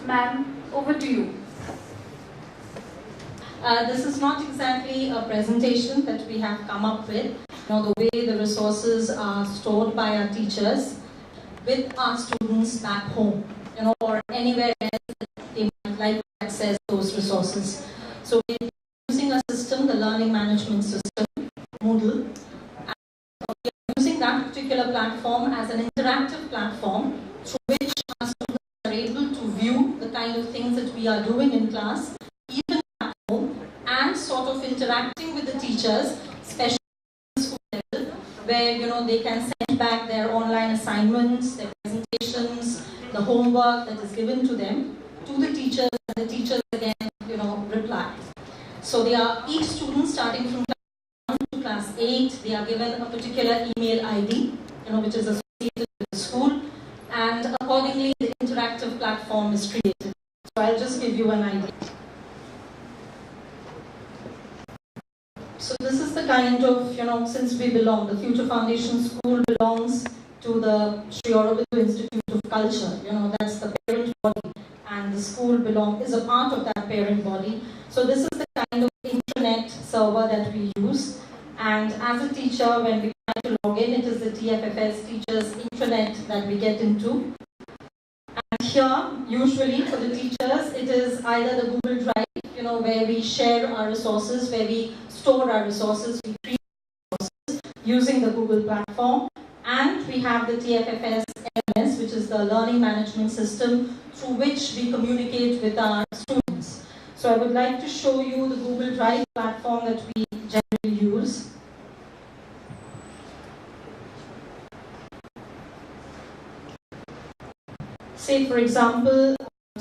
Ma'am, over to you. This is not exactly a presentation that we have come up with. The way the resources are stored by our teachers with our students back home, or anywhere else that they might like to access those resources. So we're using a system, the learning management system, Moodle, and we are using that particular platform as an interactive platform through which our students are able to view the kind of things that we are doing in class, even at home, and sort of interacting with the teachers, especially at the school level, where they can send back their online assignments, their presentations, the homework that is given to them to the teachers, and the teachers again reply. So they are each student starting from class 1 to class 8, they are given a particular email ID, which is associated with the school, and accordingly the interactive platform is created. So I'll just give you an idea. So this is the kind of, since we belong, the Future Foundation School belongs to the Sri Aurobindo Institute of Culture, that's the parent body, and the school is a part of that parent body. So this is the kind of intranet server that we use, and as a teacher, when we try to log in, it is the TFFS teachers intranet that we get into. And here, usually for the teachers, it is either the Google Drive, where we share our resources, where we store our resources, we create resources using the Google platform, and we have the TFFS LMS, which is the learning management system through which we communicate with our students. So I would like to show you the Google Drive platform that we generally use. Say for example,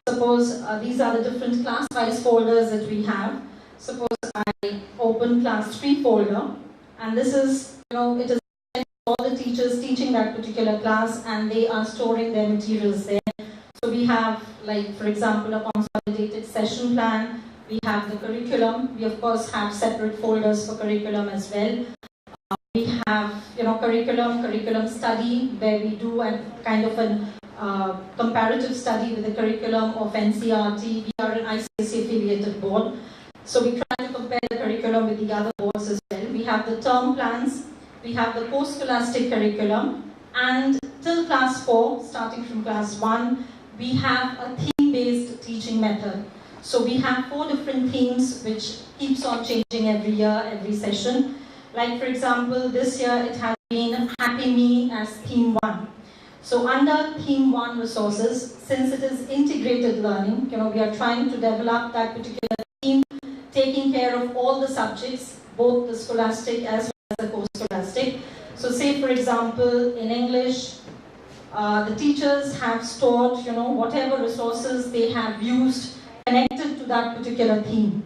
suppose these are the different class-wise folders that we have. Suppose I open class 3 folder, and this is, it is all the teachers teaching that particular class, and they are storing their materials there. So we have, like for example, a consolidated session plan, we have the curriculum, we of course have separate folders for curriculum as well. We have, curriculum study, where we do a kind of an comparative study with the curriculum of NCRT. We are an ICSE affiliated board, so we try to compare the curriculum with the other boards as well. We have the term plans, we have the post-scholastic curriculum, and till class 4, starting from class 1, we have a theme-based teaching method. So we have 4 different themes which keeps on changing every year, every session. Like for example, this year it has been Happy Me as theme 1. So under theme 1 resources, since it is integrated learning, we are trying to develop that particular theme, taking care of all the subjects, both the scholastic as well as the post-scholastic. So say for example, in English, the teachers have stored, whatever resources they have used connected to that particular theme.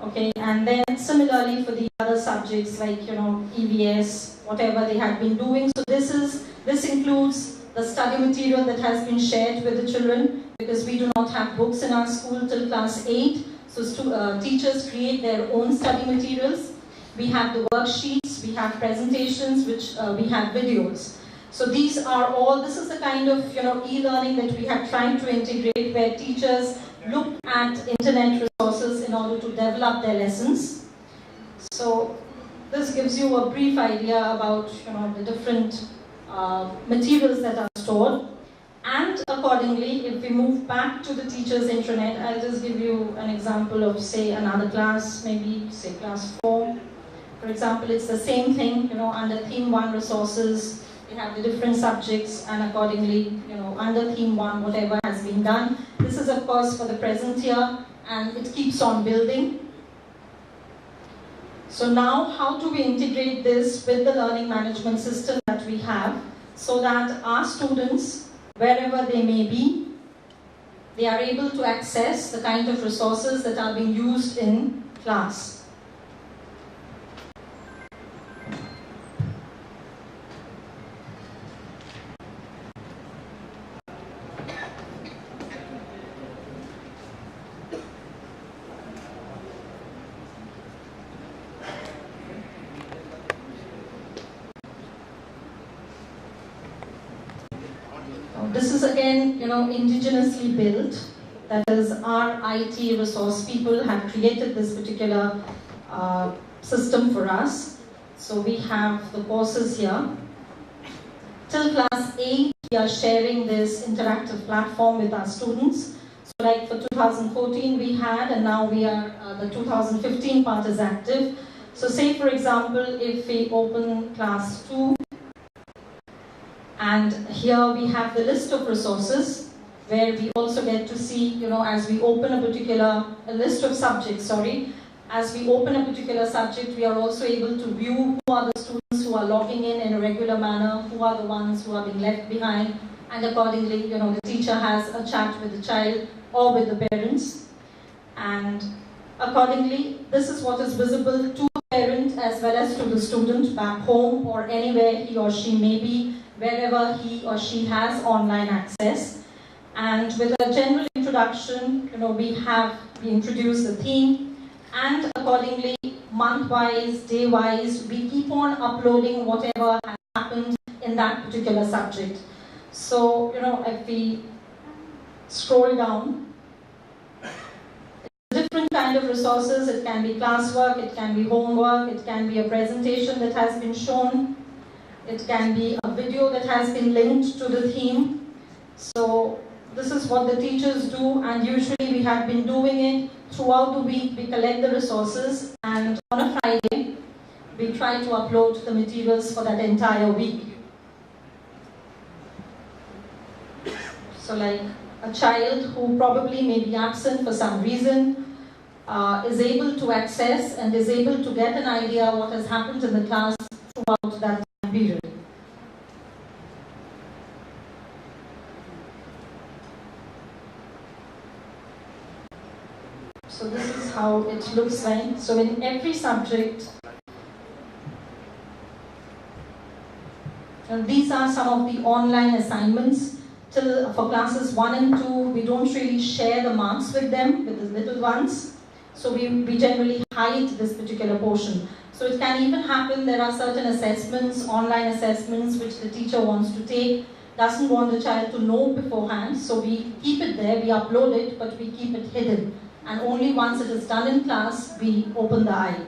Okay, and then similarly for the other subjects like, EVS, whatever they have been doing. So this includes the study material that has been shared with the children, because we do not have books in our school till class 8. So teachers create their own study materials. We have the worksheets, we have presentations, which we have videos. So these are all, this is the kind of e-learning that we have tried to integrate, where teachers look at internet resources in order to develop their lessons. So this gives you a brief idea about the different materials that are stored. And accordingly, if we move back to the teacher's intranet, I'll just give you an example of, say, another class, maybe say class 4. For example, it's the same thing, under theme 1 resources, we have the different subjects, and accordingly, under theme 1, whatever has been done. This is of course for the present year, and it keeps on building. So now, how do we integrate this with the learning management system that we have, so that our students, wherever they may be, they are able to access the kind of resources that are being used in class. This is again again, indigenously built. That is, our IT resource people have created this particular system for us. So we have the courses here. Till class 8, we are sharing this interactive platform with our students. So like for 2014 we had, and now we are, the 2015 part is active. So say for example, if we open class 2, and here we have the list of resources, where we also get to see, as we open a list of subjects, as we open a particular subject, we are also able to view who are the students who are logging in a regular manner, who are the ones who are being left behind, and accordingly, the teacher has a chat with the child or with the parents. And accordingly, this is what is visible to the parent as well as to the student back home or anywhere he or she may be, wherever he or she has online access. And with a general introduction, we introduce the theme, and accordingly, month-wise, day-wise, we keep on uploading whatever has happened in that particular subject. So, if we scroll down, it's a different kind of resources. It can be classwork, it can be homework, it can be a presentation that has been shown, it can be a video that has been linked to the theme. So, this is what the teachers do, and usually we have been doing it throughout the week. We collect the resources, and on a Friday, we try to upload the materials for that entire week. So like a child who probably may be absent for some reason is able to access and is able to get an idea what has happened in the class throughout that time period. So this is how it looks like. So in every subject, and these are some of the online assignments. For classes 1 and 2, we don't really share the marks with them, with the little ones. So we generally hide this particular portion. So it can even happen there are certain assessments, online assessments, which the teacher wants to take, doesn't want the child to know beforehand. So we keep it there, we upload it, but we keep it hidden. And only once it is done in class, we open the eye.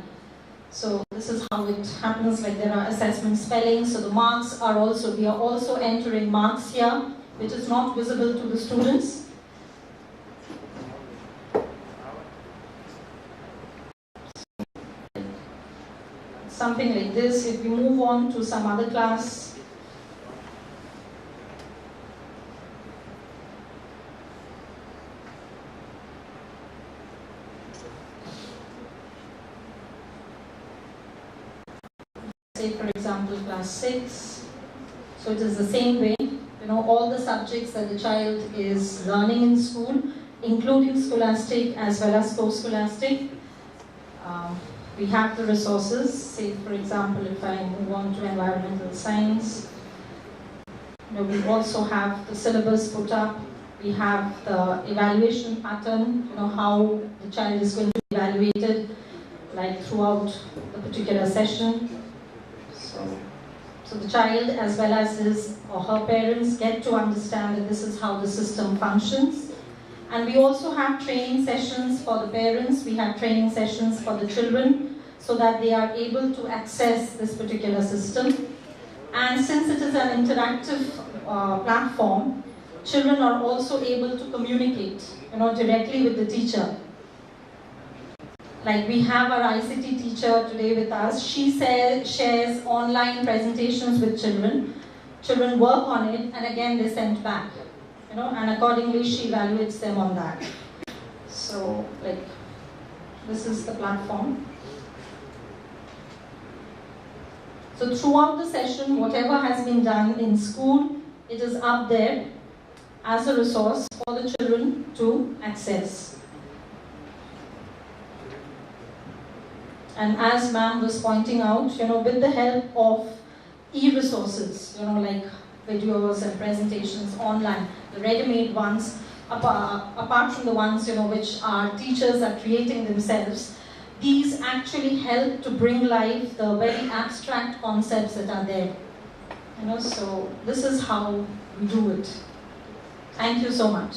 So this is how it happens, like there are assessment spellings. So the marks are also, we are also entering marks here, which is not visible to the students. Something like this. If we move on to some other class, say for example class 6, so it is the same way. All the subjects that the child is learning in school, including scholastic as well as post-scholastic. We have the resources. Say, for example, if I move on to environmental science, we also have the syllabus put up. We have the evaluation pattern, how the child is going to be evaluated, like throughout the particular session. So the child as well as his or her parents get to understand that this is how the system functions. And we also have training sessions for the parents, we have training sessions for the children, so that they are able to access this particular system. And since it is an interactive platform, children are also able to communicate, directly with the teacher. Like we have our ICT teacher today with us. She shares online presentations with children. Children work on it, and again they send back, and accordingly she evaluates them on that. So, like, this is the platform. So throughout the session, whatever has been done in school, it is up there as a resource for the children to access. And as ma'am was pointing out, with the help of e-resources, like videos and presentations online, the ready-made ones, apart from the ones, which our teachers are creating themselves, these actually help to bring life the very abstract concepts that are there. So this is how we do it. Thank you so much.